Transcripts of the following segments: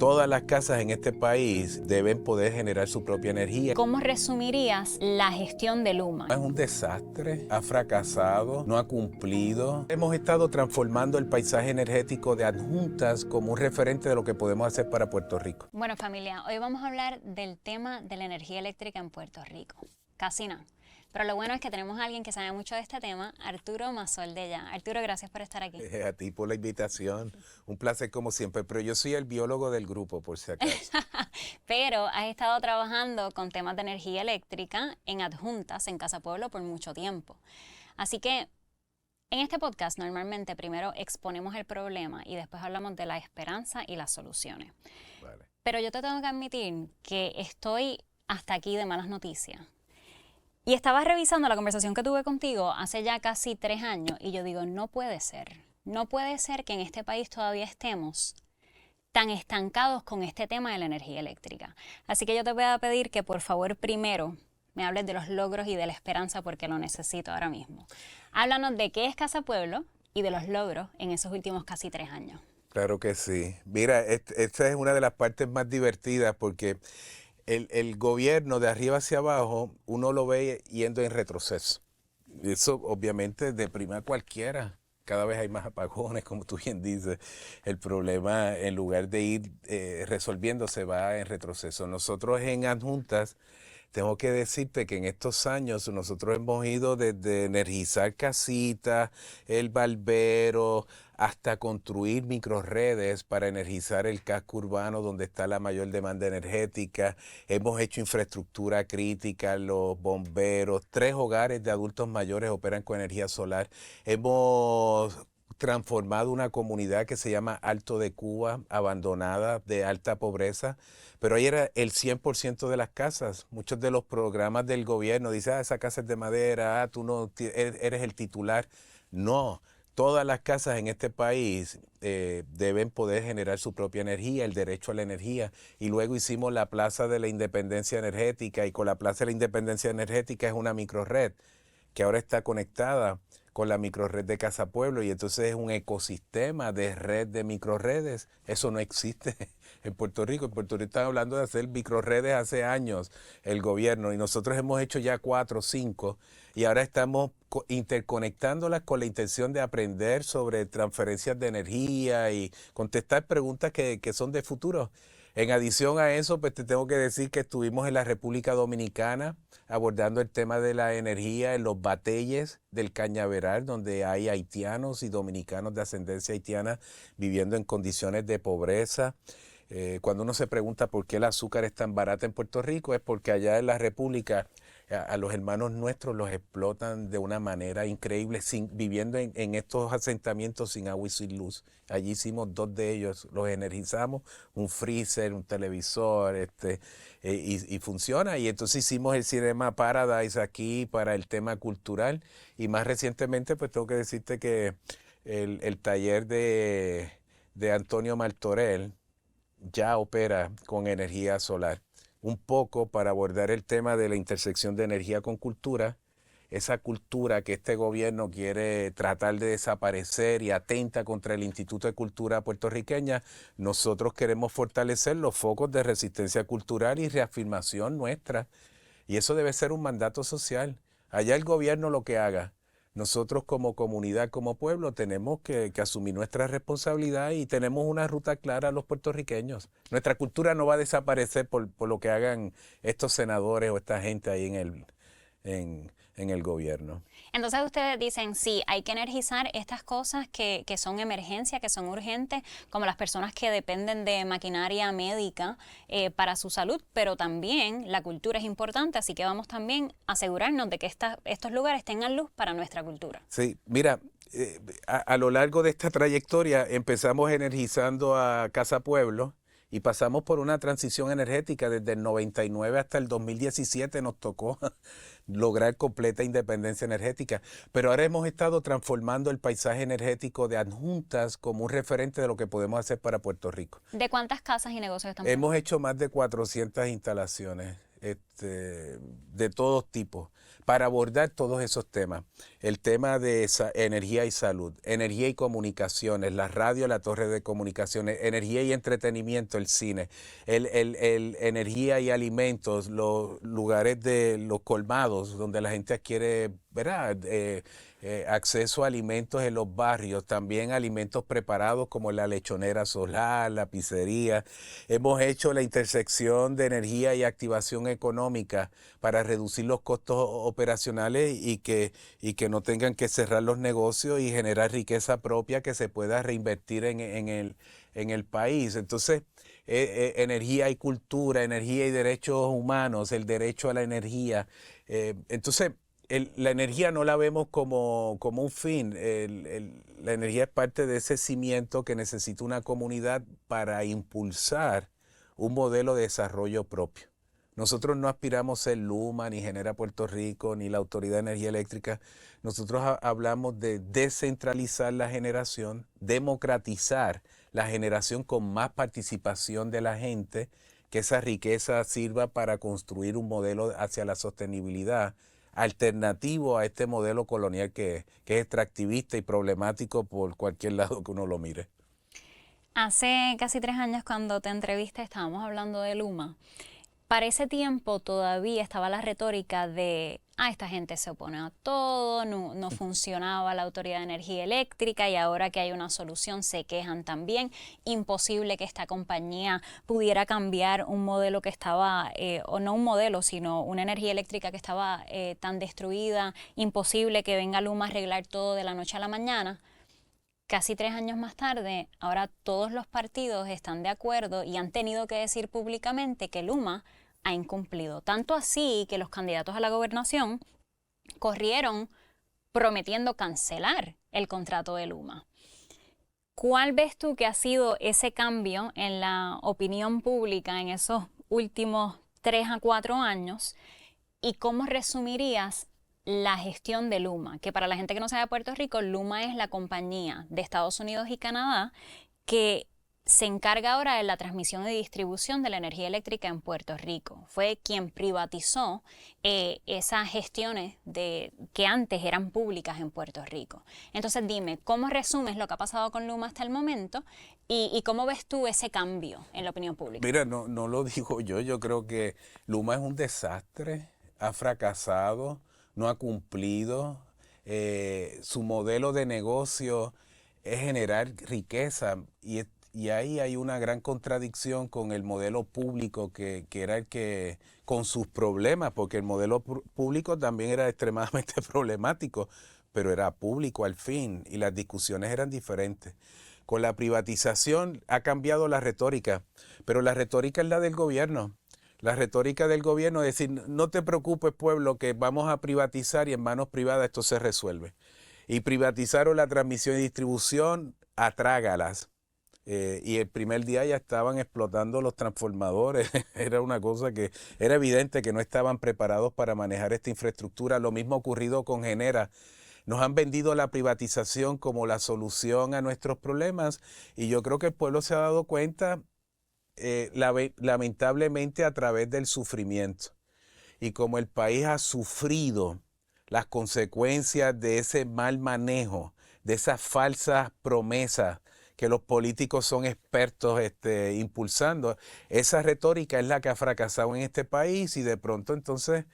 Todas las casas en este país deben poder generar su propia energía. ¿Cómo resumirías la gestión de Luma? Es un desastre, ha fracasado, no ha cumplido. Hemos estado transformando el paisaje energético de Adjuntas como un referente de lo que podemos hacer para Puerto Rico. Bueno, familia, hoy vamos a hablar del tema de la energía eléctrica en Puerto Rico. Casi nada. Pero lo bueno es que tenemos a alguien que sabe mucho de este tema, Arturo Mazoldella. Arturo, gracias por estar aquí. A ti por la invitación, un placer como siempre, pero yo soy el biólogo del grupo, por si acaso. Pero has estado trabajando con temas de energía eléctrica en Adjuntas, en Casa Pueblo, por mucho tiempo. Así que en este podcast normalmente primero exponemos el problema y después hablamos de la esperanza y las soluciones. Vale. Pero yo te tengo que admitir que estoy hasta aquí de malas noticias. Y estaba revisando la conversación que tuve contigo hace ya casi 3 años y yo digo, no puede ser. No puede ser que en este país todavía estemos tan estancados con este tema de la energía eléctrica. Así que yo te voy a pedir que por favor primero me hables de los logros y de la esperanza porque lo necesito ahora mismo. Háblanos de qué es Casa Pueblo y de los logros en esos últimos casi 3 años. Claro que sí. Mira, esta es una de las partes más divertidas porque el gobierno de arriba hacia abajo, uno lo ve yendo en retroceso. Eso obviamente deprime a cualquiera. Cada vez hay más apagones, como tú bien dices. El problema, en lugar de ir resolviéndose, va en retroceso. Nosotros en Adjuntas, tengo que decirte que en estos años nosotros hemos ido desde energizar casitas, el barbero, hasta construir microredes para energizar el casco urbano donde está la mayor demanda energética. Hemos hecho infraestructura crítica, los bomberos, 3 hogares de adultos mayores operan con energía solar. Hemos transformado una comunidad que se llama Alto de Cuba, abandonada, de alta pobreza, pero ahí era el 100% de las casas. Muchos de los programas del gobierno dicen, esa casa es de madera, tú no eres el titular. No, todas las casas en este país deben poder generar su propia energía, el derecho a la energía. Y luego hicimos la Plaza de la Independencia Energética y con la Plaza de la Independencia Energética es una microred que ahora está conectada con la microred de Casa Pueblo y entonces es un ecosistema de red de microredes. Eso no existe en Puerto Rico. En Puerto Rico están hablando de hacer microredes hace años el gobierno y nosotros hemos hecho ya 4 o 5 y ahora estamos interconectándolas con la intención de aprender sobre transferencias de energía y contestar preguntas que son de futuro. En adición a eso, pues te tengo que decir que estuvimos en la República Dominicana abordando el tema de la energía en los bateyes del Cañaveral, donde hay haitianos y dominicanos de ascendencia haitiana viviendo en condiciones de pobreza. Cuando uno se pregunta por qué el azúcar es tan barata en Puerto Rico, es porque allá en la República a los hermanos nuestros los explotan de una manera increíble, viviendo en estos asentamientos sin agua y sin luz. Allí hicimos 2 de ellos, los energizamos, un freezer, un televisor, y funciona. Y entonces hicimos el Cinema Paradise aquí para el tema cultural. Y más recientemente, pues tengo que decirte que el taller de Antonio Martorell ya opera con energía solar. Un poco para abordar el tema de la intersección de energía con cultura, esa cultura que este gobierno quiere tratar de desaparecer y atenta contra el Instituto de Cultura puertorriqueña, nosotros queremos fortalecer los focos de resistencia cultural y reafirmación nuestra. Y eso debe ser un mandato social. Allá el gobierno lo que haga. Nosotros como comunidad, como pueblo, tenemos que asumir nuestra responsabilidad y tenemos una ruta clara a los puertorriqueños. Nuestra cultura no va a desaparecer por lo que hagan estos senadores o esta gente ahí en el gobierno. Entonces ustedes dicen, sí, hay que energizar estas cosas que son emergencia, que son urgentes, como las personas que dependen de maquinaria médica para su salud, pero también la cultura es importante, así que vamos también a asegurarnos de que estos lugares tengan luz para nuestra cultura. Sí, mira, a lo largo de esta trayectoria empezamos energizando a Casa Pueblo y pasamos por una transición energética desde el 99 hasta el 2017 nos tocó lograr completa independencia energética, pero ahora hemos estado transformando el paisaje energético de Adjuntas como un referente de lo que podemos hacer para Puerto Rico. ¿De cuántas casas y negocios estamos Hemos hecho más de 400 instalaciones de todos tipos para abordar todos esos temas. El tema de energía y salud, energía y comunicaciones, la radio, la torre de comunicaciones, energía y entretenimiento, el cine, energía y alimentos, los lugares de los colmados donde la gente adquiere, ¿verdad? Acceso a alimentos en los barrios, también alimentos preparados como la lechonera solar, la pizzería. Hemos hecho la intersección de energía y activación económica para reducir los costos operacionales y que no tengan que cerrar los negocios y generar riqueza propia que se pueda reinvertir en el país. Entonces, energía y cultura, energía y derechos humanos, el derecho a la energía. Entonces, la energía no la vemos como un fin. La energía es parte de ese cimiento que necesita una comunidad para impulsar un modelo de desarrollo propio. Nosotros no aspiramos a ser Luma, ni Genera Puerto Rico, ni la Autoridad de Energía Eléctrica. Nosotros hablamos de descentralizar la generación, democratizar la generación con más participación de la gente, que esa riqueza sirva para construir un modelo hacia la sostenibilidad alternativo a este modelo colonial que es extractivista y problemático por cualquier lado que uno lo mire. Hace casi 3 años cuando te entrevisté estábamos hablando de Luma. Para ese tiempo todavía estaba la retórica de, esta gente se opone a todo, no funcionaba la Autoridad de Energía Eléctrica y ahora que hay una solución se quejan también. Imposible que esta compañía pudiera cambiar un modelo que estaba, o no un modelo, sino una energía eléctrica que estaba tan destruida. Imposible que venga Luma a arreglar todo de la noche a la mañana. Casi 3 años más tarde, ahora todos los partidos están de acuerdo y han tenido que decir públicamente que Luma ha incumplido. Tanto así que los candidatos a la gobernación corrieron prometiendo cancelar el contrato de Luma. ¿Cuál ves tú que ha sido ese cambio en la opinión pública en esos últimos 3 a 4 años? ¿Y cómo resumirías la gestión de Luma? Que para la gente que no sabe de Puerto Rico, Luma es la compañía de Estados Unidos y Canadá que se encarga ahora de la transmisión y distribución de la energía eléctrica en Puerto Rico. Fue quien privatizó esas gestiones que antes eran públicas en Puerto Rico. Entonces dime, ¿cómo resumes lo que ha pasado con Luma hasta el momento y cómo ves tú ese cambio en la opinión pública? Mira, no lo digo yo creo que Luma es un desastre, ha fracasado, no ha cumplido, su modelo de negocio es generar riqueza y ahí hay una gran contradicción con el modelo público que era el que, con sus problemas, porque el modelo público también era extremadamente problemático, pero era público al fin y las discusiones eran diferentes. Con la privatización ha cambiado la retórica, pero la retórica es la del gobierno. La retórica del gobierno es decir, no te preocupes pueblo, que vamos a privatizar y en manos privadas esto se resuelve. Y privatizaron la transmisión y distribución a trágalas. Y el primer día ya estaban explotando los transformadores. Era una cosa que era evidente que no estaban preparados para manejar esta infraestructura. Lo mismo ha ocurrido con Genera. Nos han vendido la privatización como la solución a nuestros problemas y yo creo que el pueblo se ha dado cuenta, lamentablemente, a través del sufrimiento. Y como el país ha sufrido las consecuencias de ese mal manejo, de esas falsas promesas que los políticos son expertos impulsando, esa retórica es la que ha fracasado en este país y de pronto entonces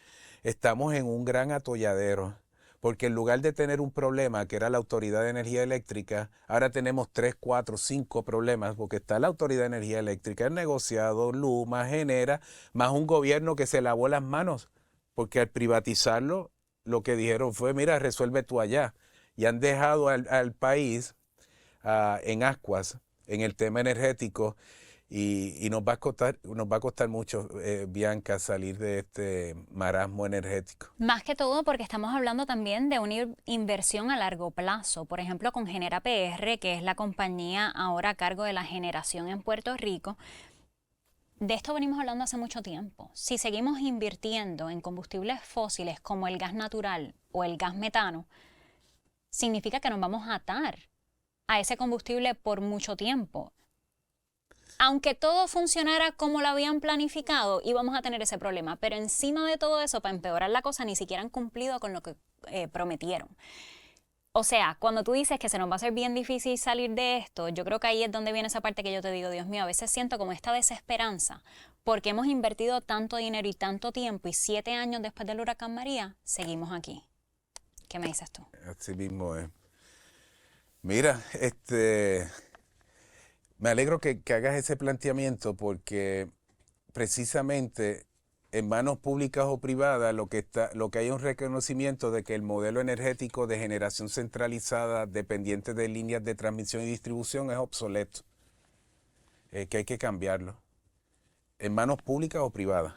estamos en un gran atolladero. Porque en lugar de tener un problema que era la Autoridad de Energía Eléctrica, ahora tenemos 3, 4, 5 problemas, porque está la Autoridad de Energía Eléctrica, el negociado, Luma, Genera, más un gobierno que se lavó las manos, porque al privatizarlo, lo que dijeron fue, mira, resuelve tú allá. Y han dejado al país en ascuas en el tema energético. Y nos va a costar mucho, Bianca, salir de este marasmo energético. Más que todo porque estamos hablando también de una inversión a largo plazo. Por ejemplo, con Genera PR, que es la compañía ahora a cargo de la generación en Puerto Rico. De esto venimos hablando hace mucho tiempo. Si seguimos invirtiendo en combustibles fósiles como el gas natural o el gas metano, significa que nos vamos a atar a ese combustible por mucho tiempo. aunque todo funcionara como lo habían planificado, íbamos a tener ese problema. Pero encima de todo eso, para empeorar la cosa, ni siquiera han cumplido con lo que prometieron. O sea, cuando tú dices que se nos va a hacer bien difícil salir de esto, yo creo que ahí es donde viene esa parte que yo te digo, Dios mío, a veces siento como esta desesperanza, porque hemos invertido tanto dinero y tanto tiempo y 7 años después del huracán María, seguimos aquí. ¿Qué me dices tú? Así mismo es. Mira, me alegro que hagas ese planteamiento porque precisamente en manos públicas o privadas lo que hay es un reconocimiento de que el modelo energético de generación centralizada dependiente de líneas de transmisión y distribución es obsoleto, que hay que cambiarlo en manos públicas o privadas.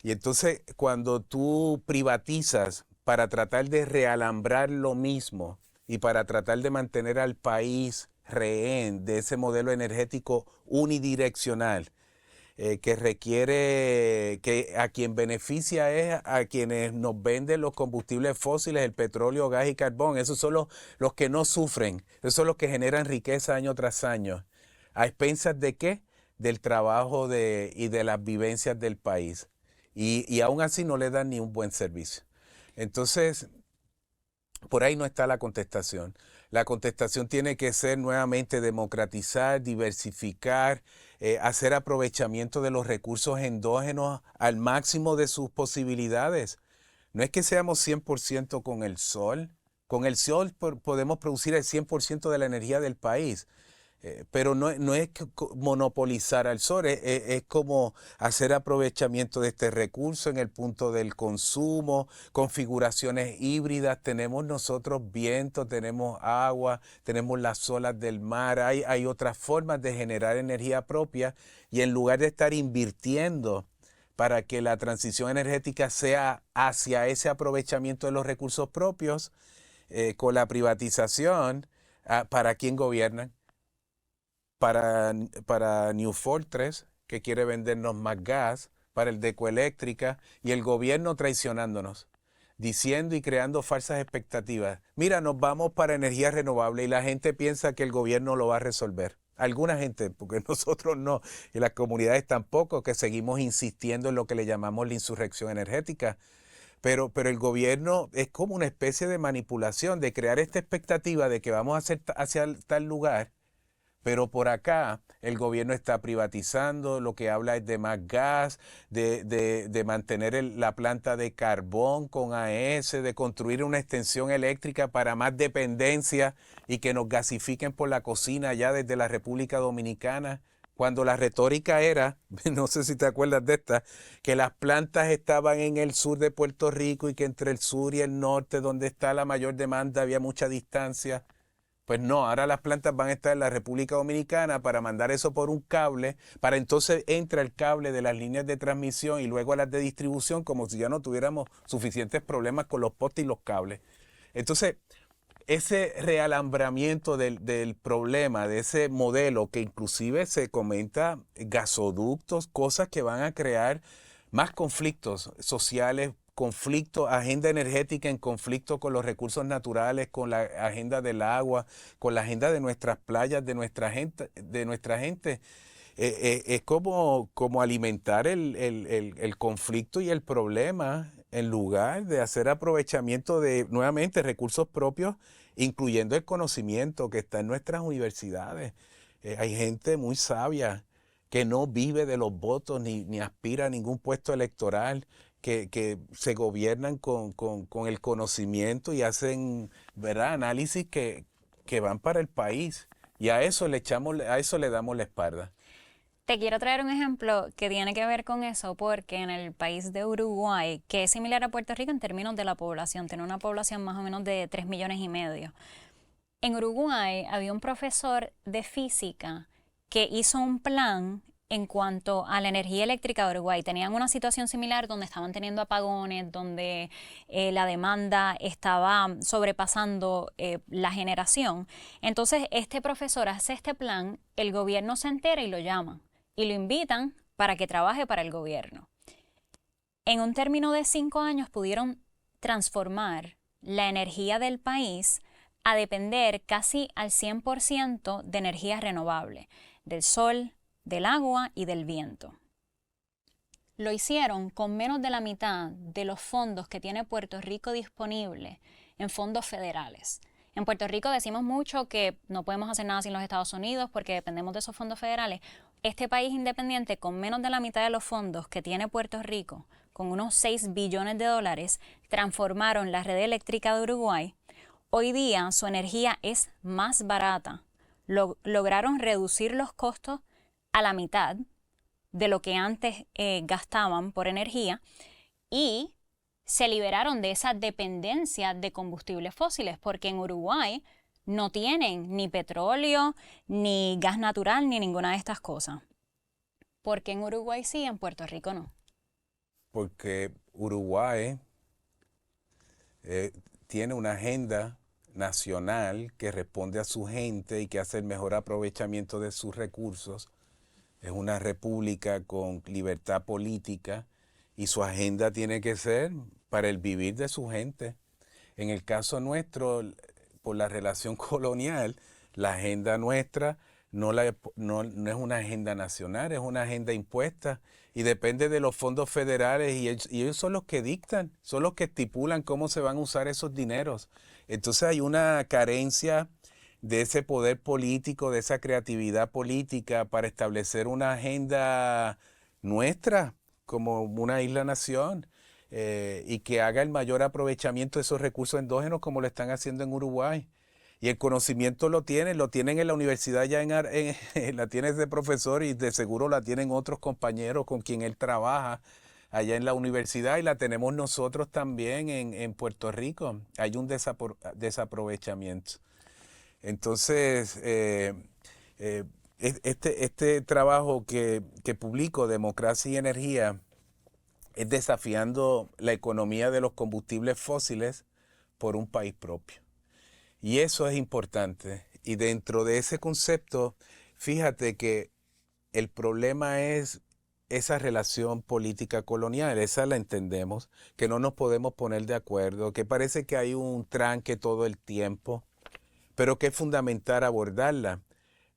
Y entonces cuando tú privatizas para tratar de realambrar lo mismo y para tratar de mantener al país rehén de ese modelo energético unidireccional, que requiere, que a quien beneficia es a quienes nos venden los combustibles fósiles, el petróleo, gas y carbón. Esos son los que no sufren, esos son los que generan riqueza año tras año. ¿A expensas de qué? Del trabajo y de las vivencias del país. Y aún así no le dan ni un buen servicio. Entonces, por ahí no está la contestación. La contestación tiene que ser nuevamente democratizar, diversificar, hacer aprovechamiento de los recursos endógenos al máximo de sus posibilidades. No es que seamos 100% con el sol. Con el sol podemos producir el 100% de la energía del país. Pero no es monopolizar al sol, es como hacer aprovechamiento de este recurso en el punto del consumo, configuraciones híbridas, tenemos nosotros viento, tenemos agua, tenemos las olas del mar, hay otras formas de generar energía propia y en lugar de estar invirtiendo para que la transición energética sea hacia ese aprovechamiento de los recursos propios, con la privatización, ¿para quién gobiernan? Para New Fortress, que quiere vendernos más gas, para el de Ecoeléctrica y el gobierno traicionándonos, diciendo y creando falsas expectativas. Mira, nos vamos para energía renovable y la gente piensa que el gobierno lo va a resolver. Alguna gente, porque nosotros no, y las comunidades tampoco, que seguimos insistiendo en lo que le llamamos la insurrección energética. Pero el gobierno es como una especie de manipulación, de crear esta expectativa de que vamos a hacer hacia tal lugar. Pero por acá el gobierno está privatizando, lo que habla es de más gas, de mantener la planta de carbón con AES, de construir una extensión eléctrica para más dependencia y que nos gasifiquen por la cocina ya desde la República Dominicana. Cuando la retórica era, no sé si te acuerdas de esta, que las plantas estaban en el sur de Puerto Rico y que entre el sur y el norte, donde está la mayor demanda, había mucha distancia. Pues no, ahora las plantas van a estar en la República Dominicana para mandar eso por un cable, para entonces entra el cable de las líneas de transmisión y luego a las de distribución, como si ya no tuviéramos suficientes problemas con los postes y los cables. Entonces, ese realambramiento del problema, de ese modelo que inclusive se comenta gasoductos, cosas que van a crear más conflictos sociales, conflicto, agenda energética en conflicto con los recursos naturales, con la agenda del agua, con la agenda de nuestras playas, de nuestra gente, es como alimentar el conflicto y el problema en lugar de hacer aprovechamiento de, nuevamente, recursos propios, incluyendo el conocimiento que está en nuestras universidades. Hay gente muy sabia que no vive de los votos ni aspira a ningún puesto electoral, que se gobiernan con el conocimiento y hacen, ¿verdad?, análisis que van para el país. Y a eso le damos la espalda. Te quiero traer un ejemplo que tiene que ver con eso, porque en el país de Uruguay, que es similar a Puerto Rico en términos de la población, tiene una población más o menos de 3,5 millones. En Uruguay había un profesor de física que hizo un plan en cuanto a la energía eléctrica de Uruguay. Tenían una situación similar donde estaban teniendo apagones, donde la demanda estaba sobrepasando la generación. Entonces, este profesor hace este plan, el gobierno se entera y lo llama y lo invitan para que trabaje para el gobierno. En un término de 5 años pudieron transformar la energía del país a depender casi al 100% de energía renovable, del sol, del agua y del viento. Lo hicieron con menos de la mitad de los fondos que tiene Puerto Rico disponible en fondos federales. En Puerto Rico decimos mucho que no podemos hacer nada sin los Estados Unidos porque dependemos de esos fondos federales. Este país independiente, con menos de la mitad de los fondos que tiene Puerto Rico, con unos 6 billones de dólares, transformaron la red eléctrica de Uruguay. Hoy día su energía es más barata. Lograron reducir los costos a la mitad de lo que antes gastaban por energía y se liberaron de esa dependencia de combustibles fósiles, porque en Uruguay no tienen ni petróleo, ni gas natural, ni ninguna de estas cosas. ¿Por qué en Uruguay sí, en Puerto Rico no? Porque Uruguay tiene una agenda nacional que responde a su gente y que hace el mejor aprovechamiento de sus recursos. Es una república con libertad política y su agenda tiene que ser para el vivir de su gente. En el caso nuestro, por la relación colonial, la agenda nuestra no es una agenda nacional, es una agenda impuesta y depende de los fondos federales y ellos son los que dictan, son los que estipulan cómo se van a usar esos dineros. Entonces hay una carencia de ese poder político, de esa creatividad política para establecer una agenda nuestra como una isla-nación y que haga el mayor aprovechamiento de esos recursos endógenos como lo están haciendo en Uruguay. Y el conocimiento lo tienen en la universidad, la tiene ese profesor y de seguro la tienen otros compañeros con quien él trabaja allá en la universidad y la tenemos nosotros también en Puerto Rico. Hay un desaprovechamiento. Entonces, este trabajo que publico, Democracia y Energía, es desafiando la economía de los combustibles fósiles por un país propio. Y eso es importante. Y dentro de ese concepto, fíjate que el problema es esa relación política colonial, esa la entendemos, que no nos podemos poner de acuerdo, que parece que hay un tranque todo el tiempo, pero que es fundamental abordarla.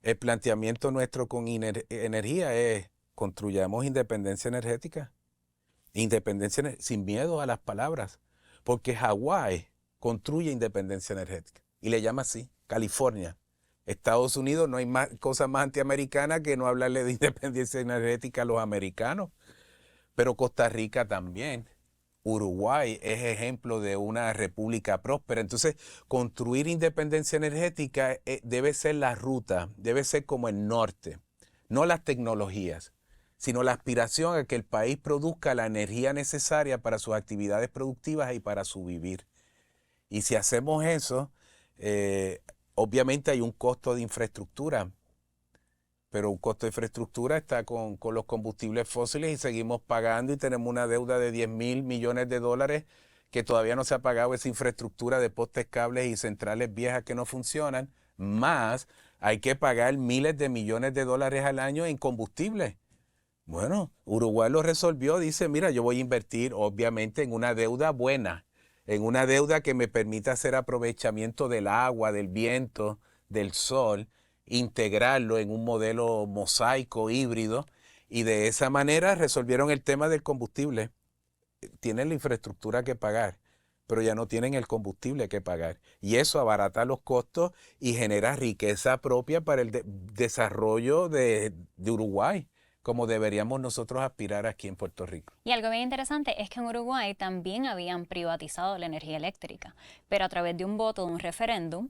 El planteamiento nuestro con energía es construyamos independencia energética. Independencia sin miedo a las palabras, porque Hawái construye independencia energética y le llama así, California. Estados Unidos, no hay cosa más antiamericana que no hablarle de independencia energética a los americanos, pero Costa Rica también. Uruguay es ejemplo de una república próspera. Entonces, construir independencia energética debe ser la ruta, debe ser como el norte, no las tecnologías, sino la aspiración a que el país produzca la energía necesaria para sus actividades productivas y para su vivir. Y si hacemos eso, obviamente hay un costo de infraestructura, pero un costo de infraestructura está con los combustibles fósiles y seguimos pagando y tenemos una deuda de 10,000 millones de dólares que todavía no se ha pagado esa infraestructura de postes, cables y centrales viejas que no funcionan, más hay que pagar miles de millones de dólares al año en combustible. Bueno, Uruguay lo resolvió, dice, mira, yo voy a invertir obviamente en una deuda buena, en una deuda que me permita hacer aprovechamiento del agua, del viento, del sol, integrarlo en un modelo mosaico híbrido y de esa manera resolvieron el tema del combustible. Tienen la infraestructura que pagar, pero ya no tienen el combustible que pagar. Y eso abarata los costos y genera riqueza propia para el desarrollo de Uruguay, como deberíamos nosotros aspirar aquí en Puerto Rico. Y algo bien interesante es que en Uruguay también habían privatizado la energía eléctrica, pero a través de un voto de un referéndum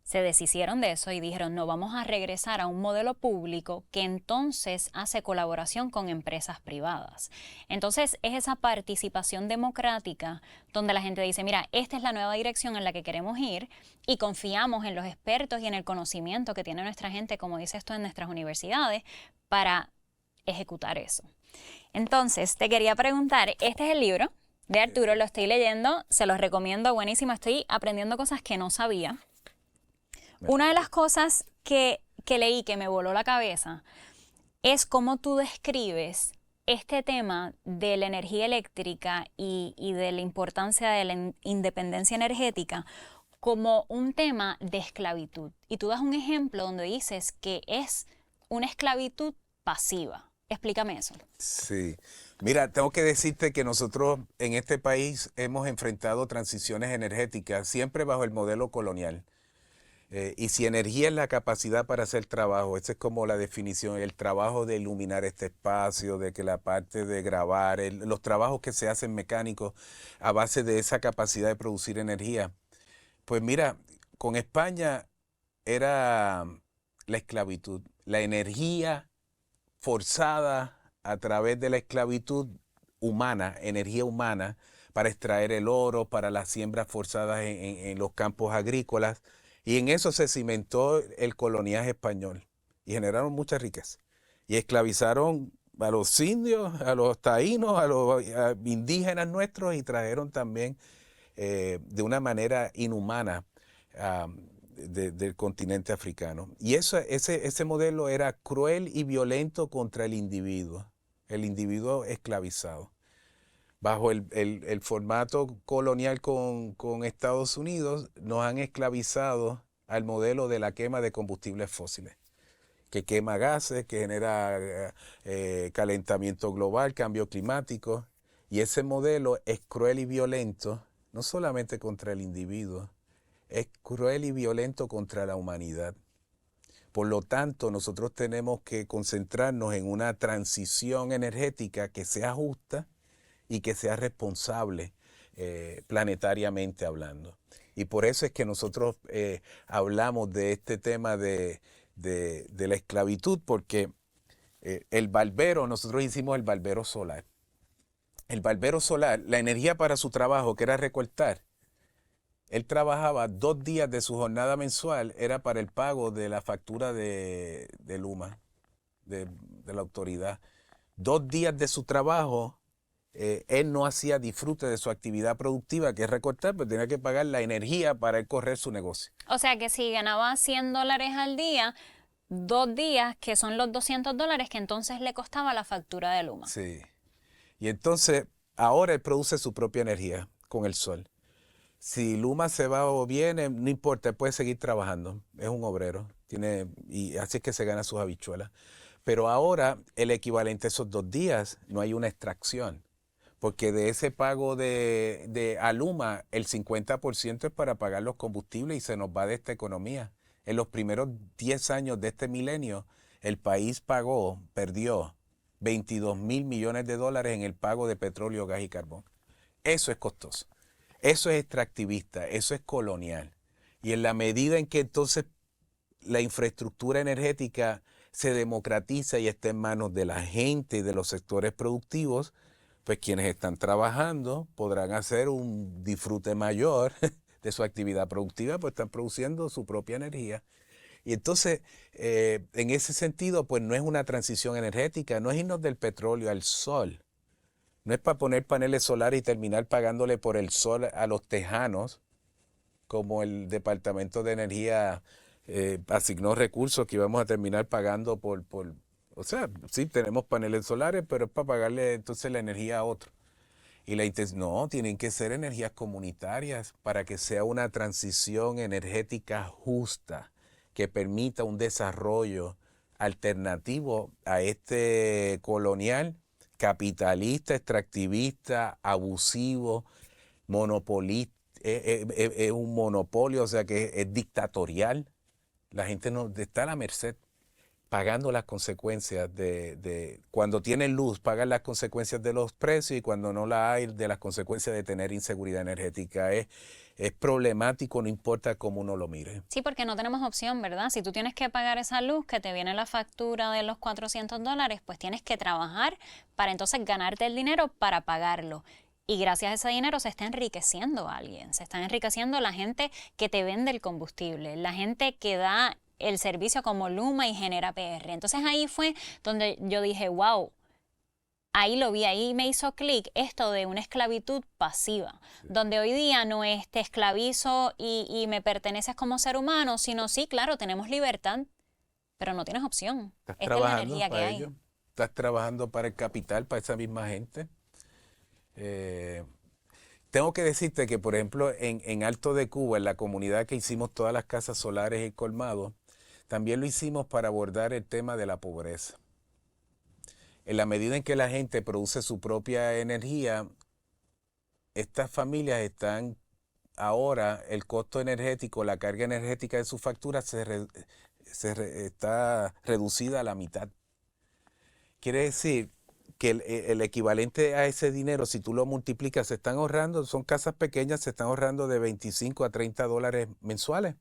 se deshicieron de eso y dijeron, no, vamos a regresar a un modelo público que entonces hace colaboración con empresas privadas. Entonces es esa participación democrática donde la gente dice, mira, esta es la nueva dirección en la que queremos ir y confiamos en los expertos y en el conocimiento que tiene nuestra gente, como dice esto en nuestras universidades, para ejecutar eso. Entonces te quería preguntar, este es el libro de Arturo, lo estoy leyendo, se los recomiendo, buenísimo, estoy aprendiendo cosas que no sabía. Una de las cosas que leí que me voló la cabeza es cómo tú describes este tema de la energía eléctrica y de la importancia de la independencia energética como un tema de esclavitud. Y tú das un ejemplo donde dices que es una esclavitud pasiva. Explícame eso. Sí. Mira, tengo que decirte que nosotros en este país hemos enfrentado transiciones energéticas siempre bajo el modelo colonial. Y si energía es la capacidad para hacer trabajo, esa es como la definición, el trabajo de iluminar este espacio, de que la parte de grabar, los trabajos que se hacen mecánicos a base de esa capacidad de producir energía. Pues mira, con España era la esclavitud, la energía forzada a través de la esclavitud humana, energía humana, para extraer el oro, para las siembras forzadas en los campos agrícolas. Y en eso se cimentó el coloniaje español y generaron mucha riqueza. Y esclavizaron a los indios, a los taínos, a indígenas nuestros y trajeron también de una manera inhumana del continente africano. Y ese modelo era cruel y violento contra el individuo esclavizado. Bajo el formato colonial con Estados Unidos, nos han esclavizado al modelo de la quema de combustibles fósiles, que quema gases, que genera calentamiento global, cambio climático. Y ese modelo es cruel y violento, no solamente contra el individuo, es cruel y violento contra la humanidad. Por lo tanto, nosotros tenemos que concentrarnos en una transición energética que sea justa y que sea responsable planetariamente hablando. Y por eso es que nosotros hablamos de este tema de la esclavitud, porque el barbero, nosotros hicimos el barbero solar. El barbero solar, la energía para su trabajo, que era recortar, él trabajaba 2 días de su jornada mensual, era para el pago de la factura de Luma, de la autoridad. 2 días de su trabajo, él no hacía disfrute de su actividad productiva, que es recortar, pero tenía que pagar la energía para él correr su negocio. O sea que si ganaba $100 al día, 2 días, que son los $200 que entonces le costaba la factura de Luma. Sí. Y entonces, ahora él produce su propia energía con el sol. Si Luma se va o viene, no importa, él puede seguir trabajando. Es un obrero. Y así es que se gana sus habichuelas. Pero ahora, el equivalente a esos 2 días, no hay una extracción. Porque de ese pago a Luma, el 50% es para pagar los combustibles y se nos va de esta economía. En los primeros 10 años de este milenio, el país perdió 22 mil millones de dólares en el pago de petróleo, gas y carbón. Eso es costoso. Eso es extractivista, eso es colonial. Y en la medida en que entonces la infraestructura energética se democratiza y está en manos de la gente y de los sectores productivos, pues quienes están trabajando podrán hacer un disfrute mayor de su actividad productiva, pues están produciendo su propia energía. Y entonces, en ese sentido, pues no es una transición energética, no es irnos del petróleo al sol. No es para poner paneles solares y terminar pagándole por el sol a los tejanos, como el Departamento de Energía asignó recursos que íbamos a terminar pagando o sea, sí, tenemos paneles solares, pero es para pagarle entonces la energía a otro. Y no, tienen que ser energías comunitarias para que sea una transición energética justa, que permita un desarrollo alternativo a este colonial, capitalista, extractivista, abusivo, monopolista, es un monopolio, o sea que es dictatorial. La gente no está a la merced, pagando las consecuencias cuando tienen luz, pagan las consecuencias de los precios y cuando no la hay, de las consecuencias de tener inseguridad energética. Es problemático, no importa cómo uno lo mire. Sí, porque no tenemos opción, ¿verdad? Si tú tienes que pagar esa luz, que te viene la factura de los $400, pues tienes que trabajar para entonces ganarte el dinero para pagarlo. Y gracias a ese dinero se está enriqueciendo alguien, se está enriqueciendo la gente que te vende el combustible, la gente que da el servicio como Luma y genera PR. Entonces ahí fue donde yo dije, wow, ahí lo vi, ahí me hizo clic esto de una esclavitud pasiva, sí, donde hoy día no es te esclavizo y me perteneces como ser humano, sino sí, claro, tenemos libertad, pero no tienes opción. ¿Estás Esta es la trabajando energía que para hay. ellos? ¿Estás trabajando para el capital, para esa misma gente? Tengo que decirte que, por ejemplo, en Alto de Cuba, en la comunidad que hicimos todas las casas solares y colmados, también lo hicimos para abordar el tema de la pobreza. En la medida en que la gente produce su propia energía, estas familias están ahora, el costo energético, la carga energética de sus facturas está reducida a la mitad. Quiere decir que el equivalente a ese dinero, si tú lo multiplicas, se están ahorrando, son casas pequeñas, se están ahorrando de 25 a 30 dólares mensuales.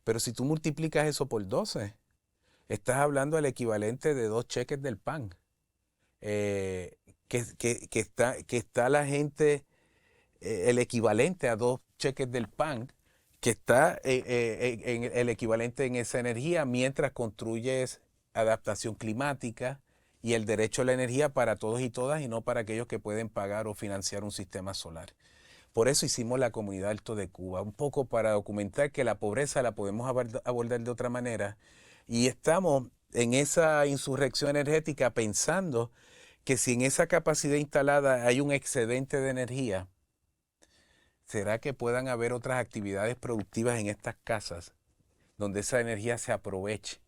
Pero si tú multiplicas eso por 12, estás hablando del equivalente de 2 cheques del PAN. Que está la gente, el equivalente a 2 cheques del PAN, que está en el equivalente en esa energía mientras construyes adaptación climática y el derecho a la energía para todos y todas y no para aquellos que pueden pagar o financiar un sistema solar. Por eso hicimos la Comunidad Alto de Cuba, un poco para documentar que la pobreza la podemos abordar de otra manera. Y estamos en esa insurrección energética pensando que si en esa capacidad instalada hay un excedente de energía, ¿será que puedan haber otras actividades productivas en estas casas donde esa energía se aproveche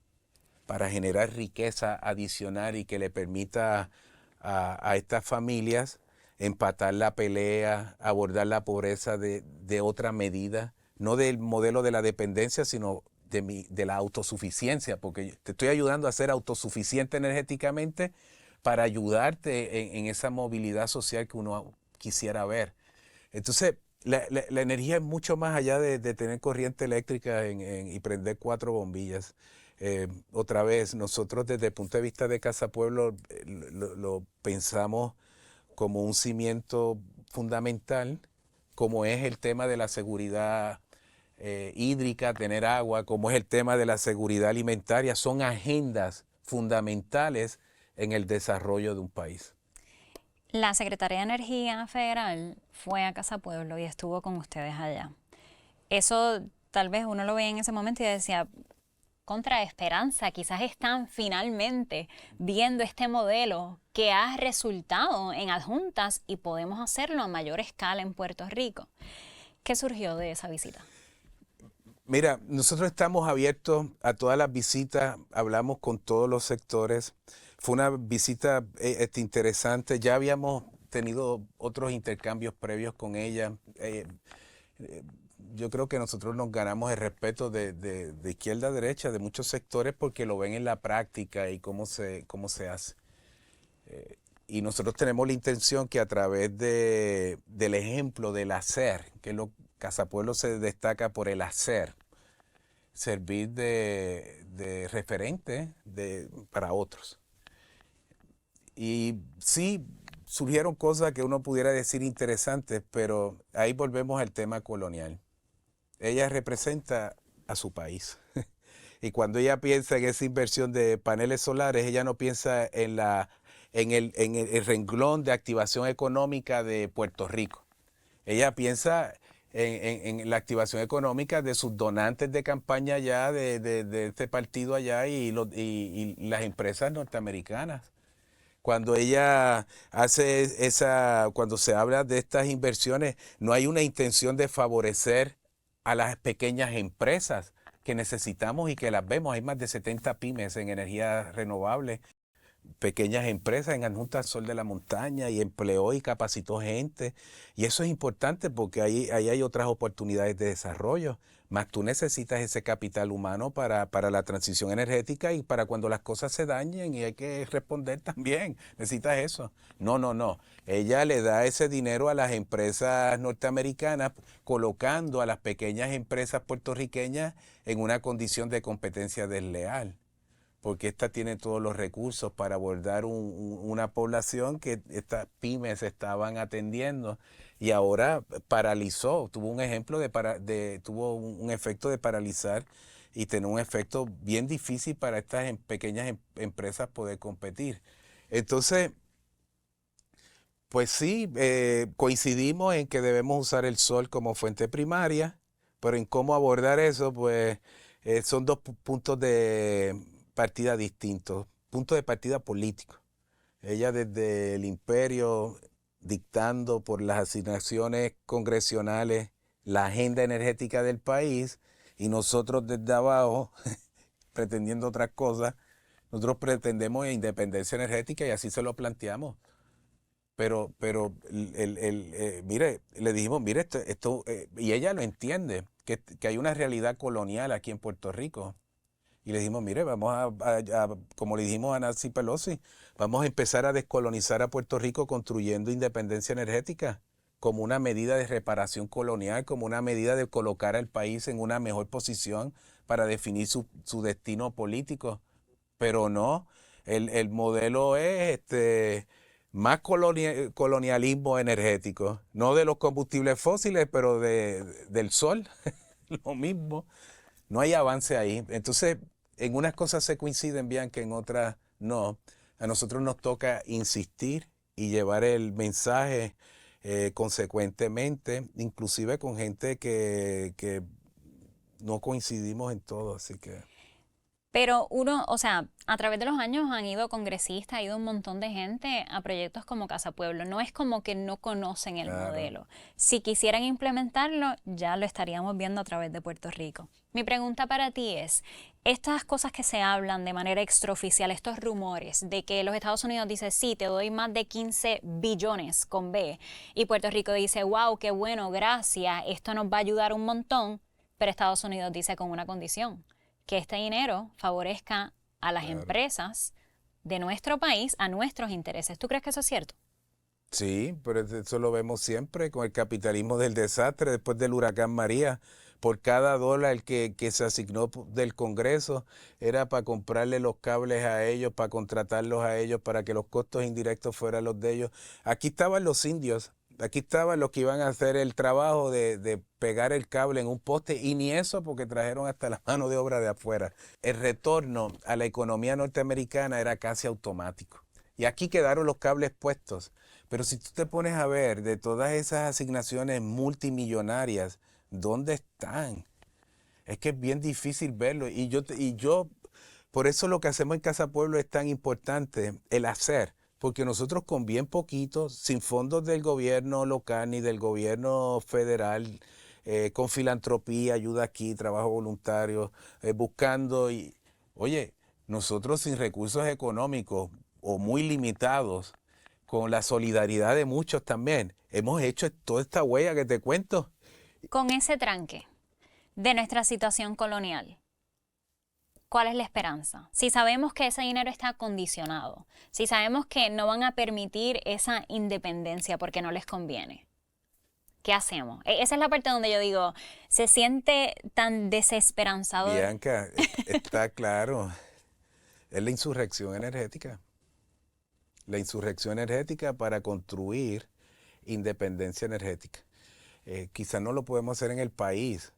para generar riqueza adicional y que le permita a estas familias empatar la pelea, abordar la pobreza de otra medida, no del modelo de la dependencia, sino de la autosuficiencia, porque te estoy ayudando a ser autosuficiente energéticamente para ayudarte en esa movilidad social que uno quisiera ver. Entonces, la energía es mucho más allá de tener corriente eléctrica y prender 4 bombillas. Otra vez, nosotros desde el punto de vista de Casa Pueblo lo pensamos como un cimiento fundamental, como es el tema de la seguridad hídrica, tener agua, como es el tema de la seguridad alimentaria, son agendas fundamentales en el desarrollo de un país. La Secretaría de Energía Federal fue a Casa Pueblo y estuvo con ustedes allá. Eso tal vez uno lo veía en ese momento y decía, contra esperanza, quizás están finalmente viendo este modelo que ha resultado en adjuntas y podemos hacerlo a mayor escala en Puerto Rico. ¿Qué surgió de esa visita? Mira, nosotros estamos abiertos a todas las visitas, hablamos con todos los sectores. Fue una visita interesante, ya habíamos tenido otros intercambios previos con ella. Yo creo que nosotros nos ganamos el respeto de izquierda a derecha, de muchos sectores, porque lo ven en la práctica y cómo se hace. Y nosotros tenemos la intención que a través del ejemplo del hacer, que Casa Pueblo se destaca por el hacer, servir de referente para otros. Y sí, surgieron cosas que uno pudiera decir interesantes, pero ahí volvemos al tema colonial. Ella representa a su país. Y cuando ella piensa en esa inversión de paneles solares, ella no piensa en el renglón de activación económica de Puerto Rico. Ella piensa en la activación económica de sus donantes de campaña allá, de este partido allá y las empresas norteamericanas. Cuando ella hace cuando se habla de estas inversiones, no hay una intención de favorecer a las pequeñas empresas que necesitamos y que las vemos. Hay más de 70 pymes en energía renovable, pequeñas empresas en Adjunta Sol de la Montaña y empleó y capacitó gente. Y eso es importante porque ahí hay otras oportunidades de desarrollo. Más tú necesitas ese capital humano para la transición energética y para cuando las cosas se dañen y hay que responder también. Necesitas eso. No, no, no. Ella le da ese dinero a las empresas norteamericanas colocando a las pequeñas empresas puertorriqueñas en una condición de competencia desleal, porque esta tiene todos los recursos para abordar una población que estas pymes estaban atendiendo y ahora paralizó, tuvo un ejemplo tuvo un efecto de paralizar y tener un efecto bien difícil para estas pequeñas empresas poder competir. Entonces, pues sí, coincidimos en que debemos usar el sol como fuente primaria, pero en cómo abordar eso, pues son dos puntos de partida distintos, puntos de partida políticos. Ella desde el imperio dictando por las asignaciones congresionales la agenda energética del país y nosotros desde abajo pretendiendo otras cosas. Nosotros pretendemos independencia energética y así se lo planteamos. Pero mire, le dijimos, mire, y ella lo entiende, que hay una realidad colonial aquí en Puerto Rico. Y le dijimos, mire, vamos como le dijimos a Nancy Pelosi, vamos a empezar a descolonizar a Puerto Rico construyendo independencia energética como una medida de reparación colonial, como una medida de colocar al país en una mejor posición para definir su destino político. Pero no, el modelo es más colonialismo energético, no de los combustibles fósiles, pero del sol, lo mismo. No hay avance ahí. Entonces, en unas cosas se coinciden bien, que en otras no. A nosotros nos toca insistir y llevar el mensaje consecuentemente, inclusive con gente que no coincidimos en todo, así que... Pero uno, o sea, a través de los años han ido congresistas, ha ido un montón de gente a proyectos como Casa Pueblo. No es como que no conocen el Claro. modelo. Si quisieran implementarlo, ya lo estaríamos viendo a través de Puerto Rico. Mi pregunta para ti es, estas cosas que se hablan de manera extraoficial, estos rumores de que los Estados Unidos dice, sí, te doy más de 15 billones con B, y Puerto Rico dice, wow, qué bueno, gracias, esto nos va a ayudar un montón, pero Estados Unidos dice con una condición, que este dinero favorezca a las Claro. empresas de nuestro país, a nuestros intereses. ¿Tú crees que eso es cierto? Sí, pero eso lo vemos siempre con el capitalismo del desastre después del huracán María. Por cada dólar que se asignó del Congreso era para comprarle los cables a ellos, para contratarlos a ellos, para que los costos indirectos fueran los de ellos. Aquí estaban los indios, aquí estaban los que iban a hacer el trabajo de pegar el cable en un poste y ni eso porque trajeron hasta la mano de obra de afuera. El retorno a la economía norteamericana era casi automático. Y aquí quedaron los cables puestos. Pero si tú te pones a ver de todas esas asignaciones multimillonarias, ¿dónde están? Es que es bien difícil verlo. Por eso lo que hacemos en Casa Pueblo es tan importante, el hacer. Porque nosotros con bien poquito, sin fondos del gobierno local ni del gobierno federal, con filantropía, ayuda aquí, trabajo voluntario, buscando oye, nosotros sin recursos económicos o muy limitados, con la solidaridad de muchos también, hemos hecho toda esta huella que te cuento. Con ese tranque de nuestra situación colonial, ¿cuál es la esperanza? Si sabemos que ese dinero está condicionado, si sabemos que no van a permitir esa independencia porque no les conviene, ¿qué hacemos? Esa es la parte donde yo digo, se siente tan desesperanzado. Bianca, está claro, es la insurrección energética. La insurrección energética para construir independencia energética. Quizás no lo podemos hacer en el país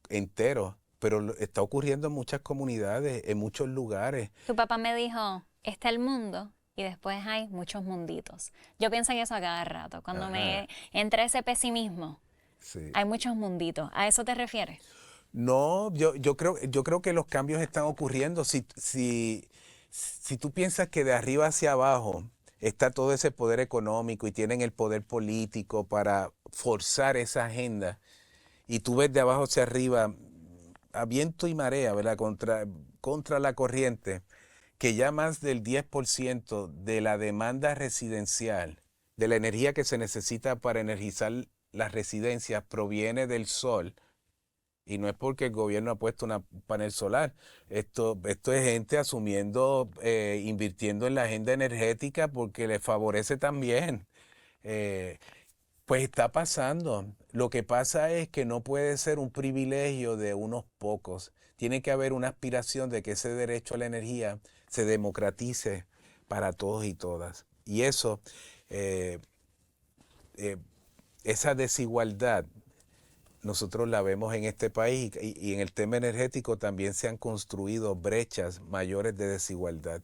entero, pero está ocurriendo en muchas comunidades, en muchos lugares. Tu papá me dijo, está el mundo y después hay muchos munditos. Yo pienso en eso a cada rato. Cuando Ajá, me entra ese pesimismo, sí. hay muchos munditos. ¿A eso te refieres? No, yo creo que los cambios están ocurriendo. Si tú piensas que de arriba hacia abajo está todo ese poder económico y tienen el poder político para forzar esa agenda, y tú ves de abajo hacia arriba a viento y marea, ¿verdad? Contra la corriente, que ya más del 10% de la demanda residencial, de la energía que se necesita para energizar las residencias, proviene del sol. Y no es porque el gobierno ha puesto un panel solar. Esto es gente asumiendo, invirtiendo en la agenda energética porque le favorece también. Eh, pues está pasando. Lo que pasa es que no puede ser un privilegio de unos pocos. Tiene que haber una aspiración de que ese derecho a la energía se democratice para todos y todas. Y eso, eh, eh, esa desigualdad, nosotros la vemos en este país y en el tema energético también se han construido brechas mayores de desigualdad.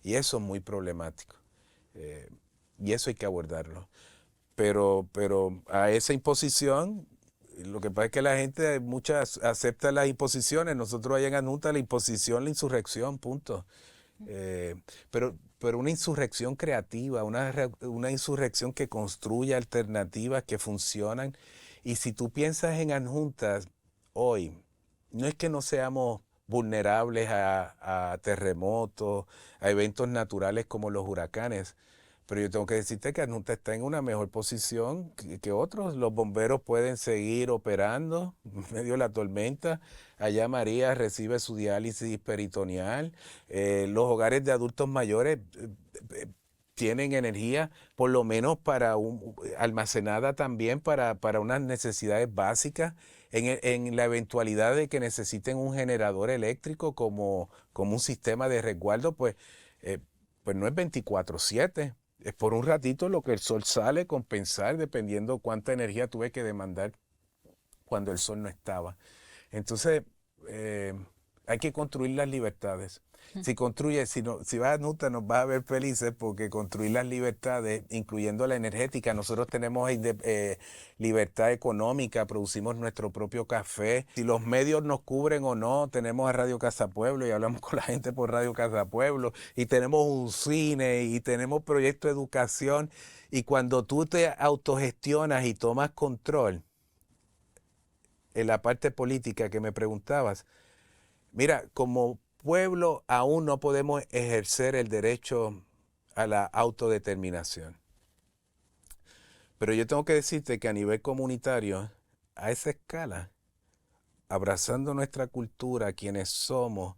Y eso es muy problemático. Eh, y eso hay que abordarlo. Pero a esa imposición, lo que pasa es que la gente, muchas acepta las imposiciones. Nosotros allá en Anunta la imposición, la insurrección, punto. Eh, pero una insurrección creativa, una insurrección que construya alternativas que funcionan. Y si tú piensas en adjuntas hoy, no es que no seamos vulnerables a terremotos, a eventos naturales como los huracanes. Pero yo tengo que decirte que Adjunta está en una mejor posición que otros. Los bomberos pueden seguir operando en medio de la tormenta. Allá María recibe su diálisis peritoneal. Los hogares de adultos mayores eh, tienen energía, por lo menos almacenada también para unas necesidades básicas. En la eventualidad de que necesiten un generador eléctrico como un sistema de resguardo, eh, pues no es 24/7. Es por un ratito lo que el sol sale, compensar, dependiendo cuánta energía tuve que demandar cuando el sol no estaba. Entonces, eh, hay que construir las libertades. Si construyes, si vas a Nuta, nos vas a ver felices porque construir las libertades, incluyendo la energética, nosotros tenemos libertad económica, producimos nuestro propio café. Si los medios nos cubren o no, tenemos a Radio Casa Pueblo y hablamos con la gente por Radio Casa Pueblo, y tenemos un cine y tenemos proyectos de educación. Y cuando tú te autogestionas y tomas control, en la parte política que me preguntabas, mira, como pueblo aún no podemos ejercer el derecho a la autodeterminación. Pero yo tengo que decirte que a nivel comunitario, a esa escala, abrazando nuestra cultura, quienes somos,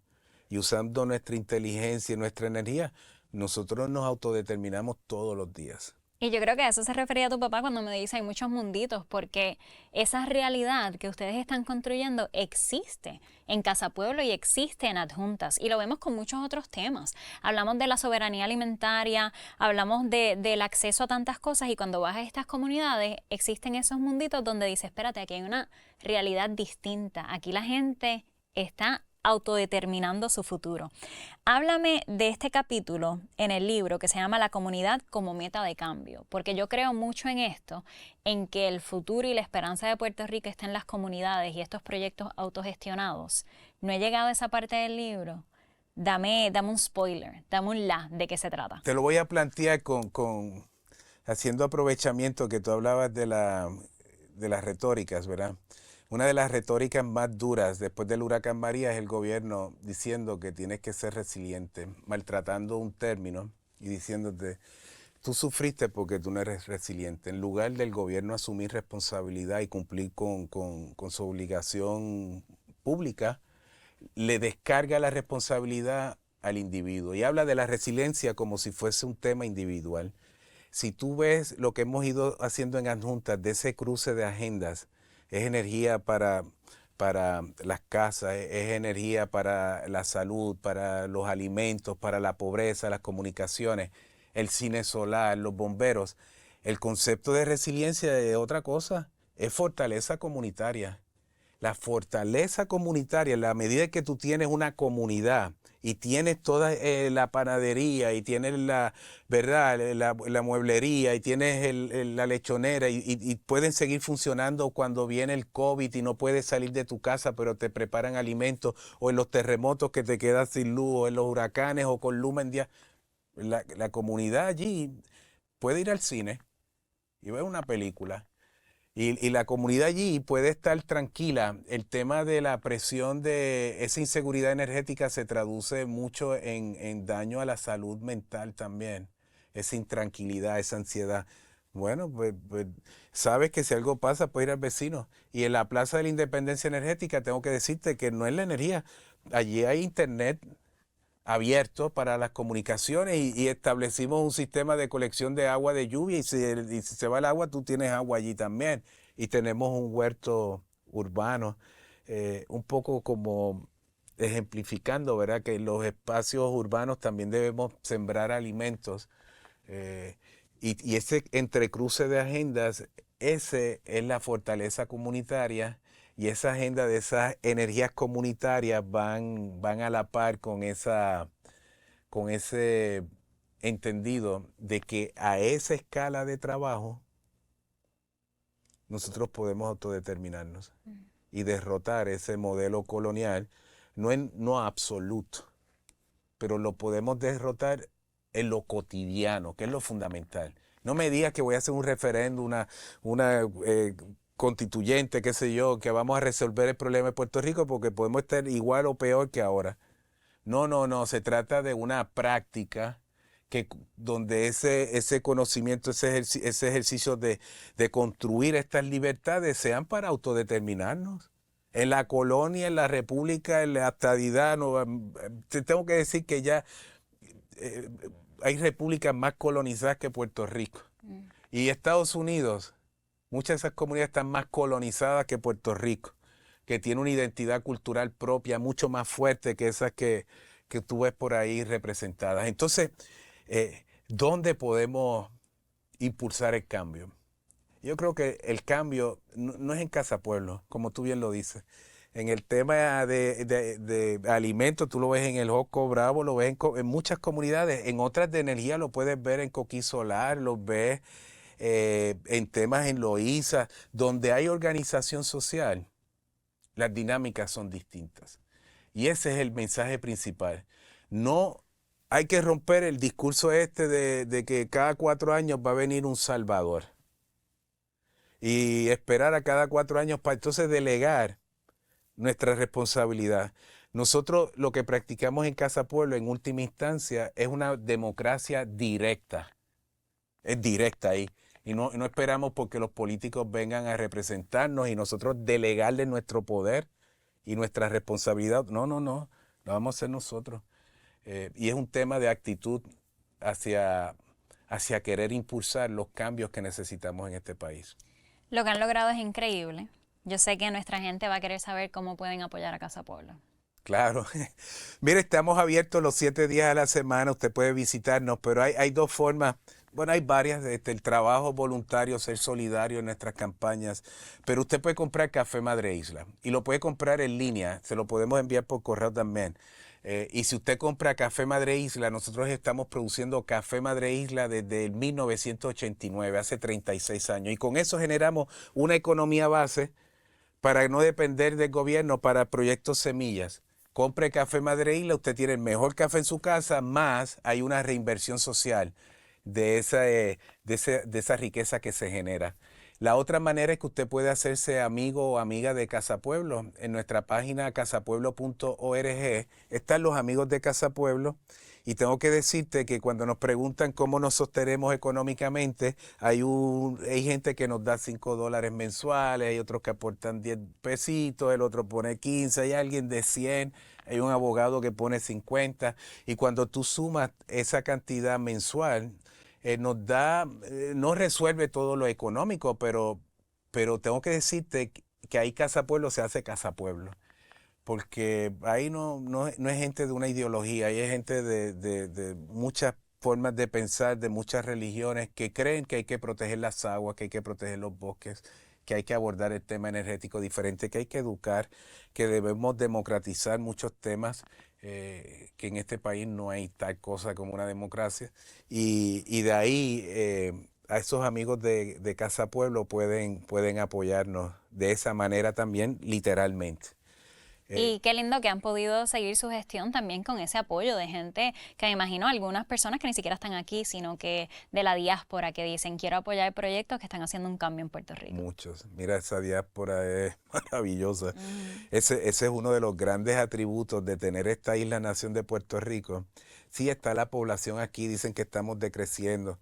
y usando nuestra inteligencia y nuestra energía, nosotros nos autodeterminamos todos los días. Y yo creo que a eso se refería tu papá cuando me dice hay muchos munditos, porque esa realidad que ustedes están construyendo existe en Casa Pueblo y existe en Adjuntas. Y lo vemos con muchos otros temas. Hablamos de la soberanía alimentaria, hablamos del acceso a tantas cosas, y cuando vas a estas comunidades existen esos munditos donde dices, espérate, aquí hay una realidad distinta. Aquí la gente está autodeterminando su futuro. Háblame de este capítulo en el libro que se llama La comunidad como meta de cambio, porque yo creo mucho en esto, en que el futuro y la esperanza de Puerto Rico está en las comunidades y estos proyectos autogestionados. No he llegado a esa parte del libro. Dame un spoiler, dame un de qué se trata. Te lo voy a plantear haciendo aprovechamiento que tú hablabas de las retóricas, ¿verdad? Una de las retóricas más duras después del huracán María es el gobierno diciendo que tienes que ser resiliente, maltratando un término y diciéndote, tú sufriste porque tú no eres resiliente. En lugar del gobierno asumir responsabilidad y cumplir con su obligación pública, le descarga la responsabilidad al individuo y habla de la resiliencia como si fuese un tema individual. Si tú ves lo que hemos ido haciendo en Adjuntas, de ese cruce de agendas, es energía para las casas, es energía para la salud, para los alimentos, para la pobreza, las comunicaciones, el cine solar, los bomberos. El concepto de resiliencia es otra cosa, es fortaleza comunitaria. La fortaleza comunitaria, en la medida que tú tienes una comunidad y tienes toda la panadería y tienes ¿verdad? La mueblería y tienes la lechonera y pueden seguir funcionando cuando viene el COVID y no puedes salir de tu casa, pero te preparan alimentos, o en los terremotos que te quedas sin luz, o en los huracanes o con luma en día. La comunidad allí puede ir al cine y ver una película. Y la comunidad allí puede estar tranquila. El tema de la presión de esa inseguridad energética se traduce mucho en daño a la salud mental también. Esa intranquilidad, esa ansiedad. Bueno, pues sabes que si algo pasa, puedes ir al vecino. Y en la Plaza de la Independencia Energética tengo que decirte que no es la energía. Allí hay internet abierto para las comunicaciones y establecimos un sistema de colección de agua de lluvia, y si se va el agua, tú tienes agua allí también. Y tenemos un huerto urbano, un poco como ejemplificando, ¿verdad? Que en los espacios urbanos también debemos sembrar alimentos. Y ese entrecruce de agendas, ese es la fortaleza comunitaria, y esa agenda de esas energías comunitarias van a la par con ese entendido de que a esa escala de trabajo nosotros podemos autodeterminarnos y derrotar ese modelo colonial, no absoluto, pero lo podemos derrotar en lo cotidiano, que es lo fundamental. No me digas que voy a hacer un referéndum, una constituyente, qué sé yo, que vamos a resolver el problema de Puerto Rico porque podemos estar igual o peor que ahora. No, no, no, se trata de una práctica donde ese conocimiento, ese ejercicio de construir estas libertades sean para autodeterminarnos. En la colonia, en la república, en la estadidad, no, te tengo que decir que ya eh, hay repúblicas más colonizadas que Puerto Rico. Y Estados Unidos, muchas de esas comunidades están más colonizadas que Puerto Rico, que tiene una identidad cultural propia mucho más fuerte que esas que tú ves por ahí representadas. Entonces, ¿dónde podemos impulsar el cambio? Yo creo que el cambio no es en Casa Pueblo, como tú bien lo dices. En el tema de alimentos, tú lo ves en el Joco Bravo, lo ves en muchas comunidades. En otras de energía lo puedes ver en Coquí Solar, lo ves en temas en Loíza, donde hay organización social. Las dinámicas son distintas. Y ese es el mensaje principal. No hay que romper el discurso de que cada 4 años va a venir un salvador. Y esperar a cada 4 años para entonces delegar nuestra responsabilidad. Nosotros lo que practicamos en Casa Pueblo en última instancia es una democracia directa. Es directa ahí. Y no esperamos porque los políticos vengan a representarnos y nosotros delegarles nuestro poder y nuestra responsabilidad. No, no, no. Lo vamos a hacer nosotros. Y es un tema de actitud hacia querer impulsar los cambios que necesitamos en este país. Lo que han logrado es increíble. Yo sé que nuestra gente va a querer saber cómo pueden apoyar a Casa Pueblo. Claro. Mire, estamos abiertos los 7 días a la semana. Usted puede visitarnos, pero hay 2 formas. Bueno, hay varias, el trabajo voluntario, ser solidario en nuestras campañas, pero usted puede comprar Café Madre Isla y lo puede comprar en línea, se lo podemos enviar por correo también. Y si usted compra Café Madre Isla, nosotros estamos produciendo Café Madre Isla desde el 1989, hace 36 años, y con eso generamos una economía base para no depender del gobierno para proyectos semillas. Compre Café Madre Isla, usted tiene el mejor café en su casa, más hay una reinversión social de esa riqueza que se genera. La otra manera es que usted puede hacerse amigo o amiga de Casa Pueblo. En nuestra página casapueblo.org están los amigos de Casa Pueblo. Y tengo que decirte que cuando nos preguntan cómo nos sostenemos económicamente, hay gente que nos da $5 mensuales, hay otros que aportan 10 pesitos, el otro pone 15, hay alguien de 100, hay un abogado que pone 50. Y cuando tú sumas esa cantidad mensual, no resuelve todo lo económico, pero tengo que decirte que ahí Casa Pueblo se hace Casa Pueblo. Porque ahí no es gente de una ideología, ahí es gente de muchas formas de pensar, de muchas religiones que creen que hay que proteger las aguas, que hay que proteger los bosques, que hay que abordar el tema energético diferente, que hay que educar, que debemos democratizar muchos temas, que en este país no hay tal cosa como una democracia. Y de ahí a esos amigos de Casa Pueblo pueden apoyarnos de esa manera también, literalmente. Y qué lindo que han podido seguir su gestión también con ese apoyo de gente que me imagino algunas personas que ni siquiera están aquí, sino que de la diáspora que dicen quiero apoyar proyectos que están haciendo un cambio en Puerto Rico. Muchos. Mira, esa diáspora es maravillosa. Mm. Ese es uno de los grandes atributos de tener esta isla nación de Puerto Rico. Sí está la población aquí, dicen que estamos decreciendo.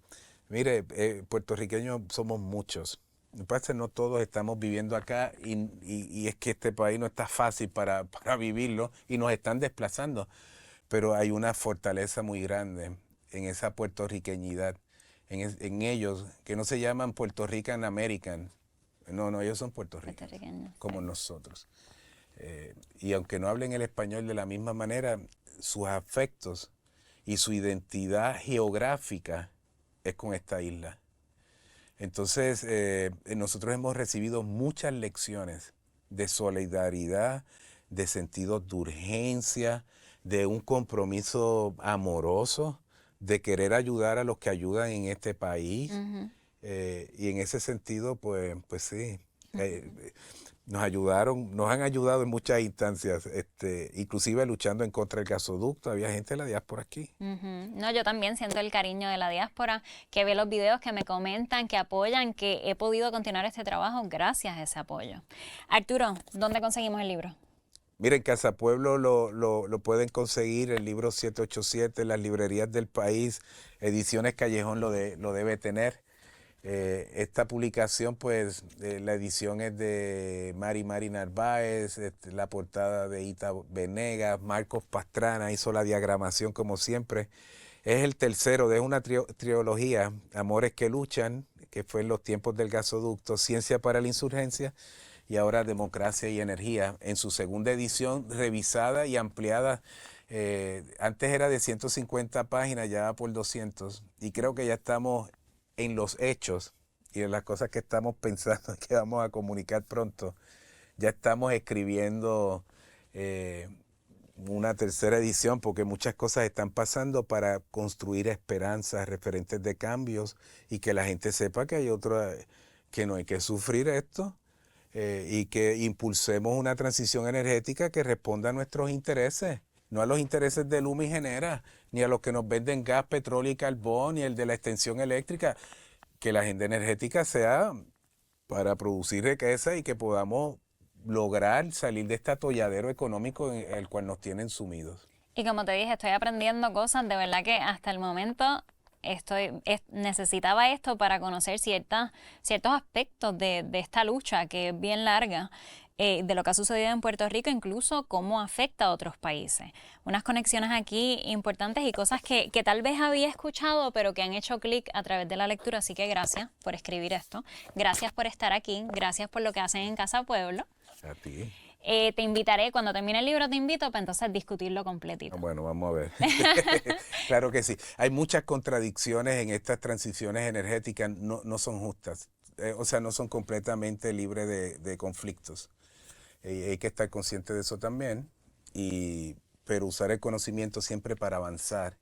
Mire, puertorriqueños somos muchos. Me parece que no todos estamos viviendo acá y es que este país no está fácil para vivirlo y nos están desplazando. Pero hay una fortaleza muy grande en esa puertorriqueñidad, en ellos, que no se llaman Puerto Rican American. No, ellos son puertorriqueños, Puertorriqueños, como sí. nosotros. Y aunque no hablen el español de la misma manera, sus afectos y su identidad geográfica es con esta isla. Entonces, nosotros hemos recibido muchas lecciones de solidaridad, de sentido de urgencia, de un compromiso amoroso, de querer ayudar a los que ayudan en este país. Ujú. Y en ese sentido, pues sí. nos han ayudado en muchas instancias, inclusive luchando en contra del gasoducto. Había gente de la diáspora aquí. No, yo también siento el cariño de la diáspora, que ve los videos, que me comentan, que apoyan, que he podido continuar este trabajo gracias a ese apoyo. Arturo, ¿dónde conseguimos el libro? Miren, Casa Pueblo lo pueden conseguir, el libro 787, en las librerías del país. Ediciones Callejón lo debe tener. Esta publicación, pues, la edición es de Mari Narváez, la portada de Ita Venegas, Marcos Pastrana hizo la diagramación como siempre. Es el tercero de una trilogía, Amores que luchan, que fue en los tiempos del gasoducto, Ciencia para la insurgencia y ahora Democracia y Energía, en su segunda edición revisada y ampliada. Antes era de 150 páginas, ya va por 200, y creo que ya estamos en los hechos y en las cosas que estamos pensando que vamos a comunicar pronto. Ya estamos escribiendo una tercera edición porque muchas cosas están pasando para construir esperanzas referentes de cambios y que la gente sepa que hay otra, que no hay que sufrir esto, y que impulsemos una transición energética que responda a nuestros intereses, no a los intereses de Luma y Genera, ni a los que nos venden gas, petróleo y carbón, ni el de la extensión eléctrica. Que la agenda energética sea para producir riqueza y que podamos lograr salir de este atolladero económico en el cual nos tienen sumidos. Y como te dije, estoy aprendiendo cosas, de verdad que hasta el momento necesitaba esto para conocer ciertos aspectos de esta lucha que es bien larga, de lo que ha sucedido en Puerto Rico, incluso cómo afecta a otros países. Unas conexiones aquí importantes y cosas que tal vez había escuchado, pero que han hecho clic a través de la lectura. Así que gracias por escribir esto, gracias por estar aquí, gracias por lo que hacen en Casa Pueblo. A ti. Te invitaré, cuando termine el libro te invito para entonces discutirlo completito. Bueno, vamos a ver. Claro que sí. Hay muchas contradicciones en estas transiciones energéticas, no son justas. O sea, no son completamente libres de conflictos. Hay que estar consciente de eso también, pero usar el conocimiento siempre para avanzar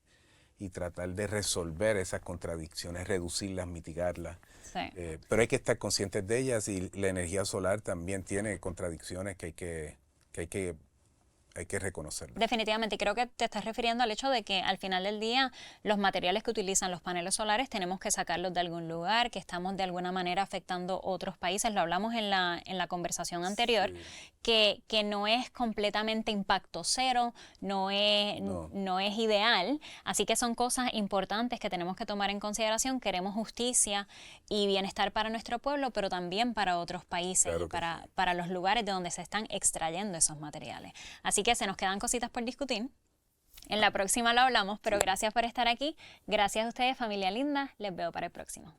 y tratar de resolver esas contradicciones, reducirlas, mitigarlas. Sí. Pero hay que estar conscientes de ellas, y la energía solar también tiene contradicciones que hay que reconocerlas. Definitivamente, y creo que te estás refiriendo al hecho de que al final del día los materiales que utilizan los paneles solares tenemos que sacarlos de algún lugar, que estamos de alguna manera afectando otros países. Lo hablamos en la conversación anterior, sí. que no es completamente impacto cero, no es ideal, así que son cosas importantes que tenemos que tomar en consideración. Queremos justicia y bienestar para nuestro pueblo, pero también para otros países, claro, y para los lugares de donde se están extrayendo esos materiales. Así que se nos quedan cositas por discutir. En la próxima lo hablamos, pero gracias por estar aquí. Gracias a ustedes, familia linda. Les veo para el próximo.